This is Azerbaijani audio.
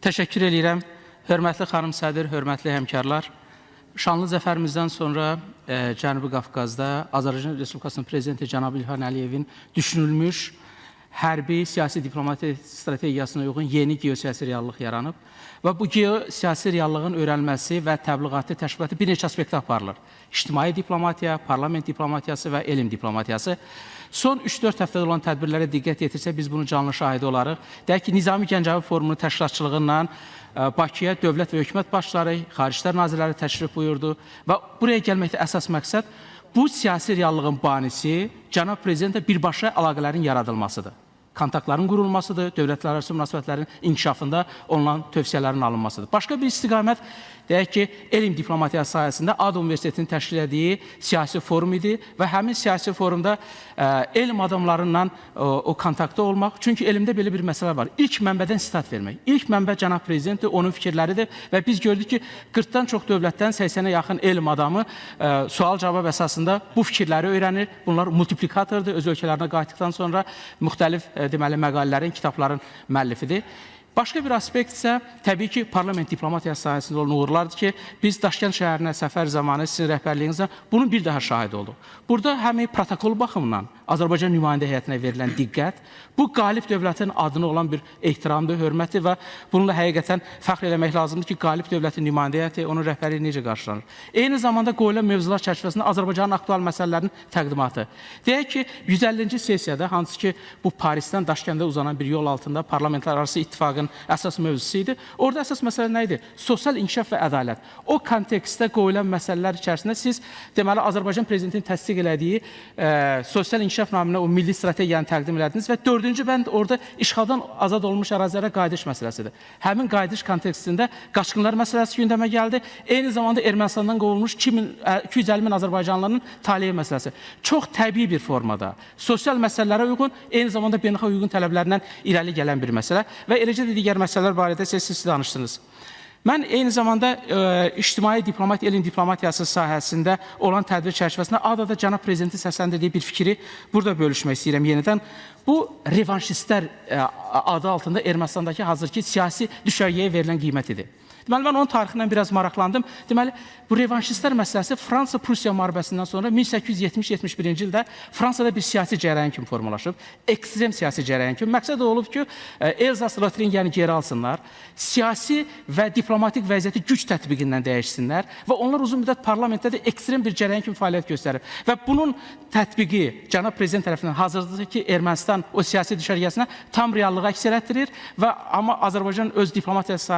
Təşəkkür edirəm. Hörmətli xanım sədr, hörmətli həmkarlar. Şanlı zəfərimizdən sonra Cənubi Qafqazda Azərbaycan Respublikasının Prezidenti cənab İlham Əliyevin düşünülmüş hərbi, siyasi, diplomati strategiyasına uyğun yeni geosiyasi reallıq yaranıb və bu geosiyasi reallığın öyrənilməsi və təbliğatı, təşkilatı bir neçə aspektdə aparılır. İctimai diplomatiya, parlament diplomatiyası və elm diplomatiyası. Son 3-4 həftədə olan tədbirlərə diqqət yetirsə, biz bunun canlı şahidi olarıq. Deyək ki, Nizami Gəncəvi Forumunun təşkilatçılığından Bakıya dövlət və hökumət başları, xariclər nazirləri təşrif buyurdu və buraya gəlməkdə əsas məqsəd bu siyasi reallığın banisi cənab prezidentlə birbaşa əlaqələrin yaradılmasıdır. Kontaktların qurulmasıdır, dövlətlərarası münasibətlərin inkişafında olunan tövsiyələrin alınmasıdır. Başqa bir istiqamət, deyək ki, elm diplomatiyası sayəsində ADA Universitetinin təşkil etdiyi siyasi forum idi və həmin siyasi forumda elm adamlarından o kontaktda olmaq. Çünki elmdə belə bir məsələ var. İlk mənbədən sitat vermək. İlk mənbə cənab prezidentdir, onun fikirləridir və biz gördük ki, 40-dan çox dövlətdən 80-ə yaxın elm adamı sual-cavab əsasında bu fikirləri öyrənir. Bunlar multiplikatordur, öz ölkələrinə qayıtdıqdan sonra müxtəlif deməli, məqalələrin, kitabların müəllifidir. Başqa bir aspekt isə təbii ki, parlament diplomatiyası sayəsində olan uğurlardır ki, biz Daşkənd şəhərinə səfər zamanı sizin rəhbərliyinizlə bunun bir daha şahid olduq. Burada həm protokol baxımından Azərbaycan nümayəndə heyətinə verilən diqqət, bu qalib dövlətin adına olan bir ehtiramdır, hörmətdir və bununla həqiqətən fəxr eləmək lazımdır ki, qalib dövlətin nümayəndə heyəti, onun rəhbərliyi necə qarşılanır. Eyni zamanda qoyulan mövzular çərçivəsində Azərbaycanın aktual məsələlərinin təqdimatı. Deyək ki, 150-ci sessiyada, hansı ki, bu Parisdən Daşkəndə uzanan bir yol altında parlamentlərarası ittifaqın əsas mövzusu idi. Orada əsas məsələ nə idi? Sosial inkişaf və ədalət. O kontekstdə qoyulan məsələlər içərisində siz deməli Azərbaycan prezidentinin təsdiq elədiyi sosial inkişaf naminə o milli strategiyanı təqdim elədiniz və 4-cü bənd orada işğaldan azad olmuş ərazilərə qayıdış məsələsidir. Həmin qayıdış kontekstində qaçqınlar məsələsi gündəmə gəldi. Eyni zamanda Ermənistandan qovulmuş 250 min Azərbaycanlıların taliyə məsələsi. Çox təbii bir formada, sosial məsələlərə uyğun, eyni zamanda beynəlxalq hüququn tələblərindən irəli gələn bir məsələ və eləcə də digər məsələlər barədə siz danışdınız. Mən eyni zamanda ictimai diplomat, elm diplomatiyası sahəsində olan tədbir çərçivəsində ADA-da cənab prezidentin səsləndirdiyi bir fikri burada bölüşmək istəyirəm yenidən. Bu, revanşistlər adı altında Ermənistandakı hazırki siyasi düşərgəyə verilən qiymətidir. Deməli, mən onun tarixindən biraz maraqlandım. Deməli, bu revanşistlər məsələsi Fransa-Prusiya müharibəsindən sonra 1870-71-ci ildə Fransada bir siyasi cərəyan kimi formalaşıb. Ekstrem siyasi cərəyan kimi. Məqsəd olub ki, Elzas-Lotringiyanı geri alsınlar, siyasi və diplomatik vəziyyəti güc tətbiqindən dəyişsinlər və onlar uzun müddət parlamentdə də ekstrem bir cərəyan kimi fəaliyyət göstərir. Və bunun tətbiqi cənab prezident tərəfindən hazırdır ki, Ermənistan o siyasi düşərgəsinə tam reallığa əks elətdirir və amma Azərbaycan öz diplomatiyası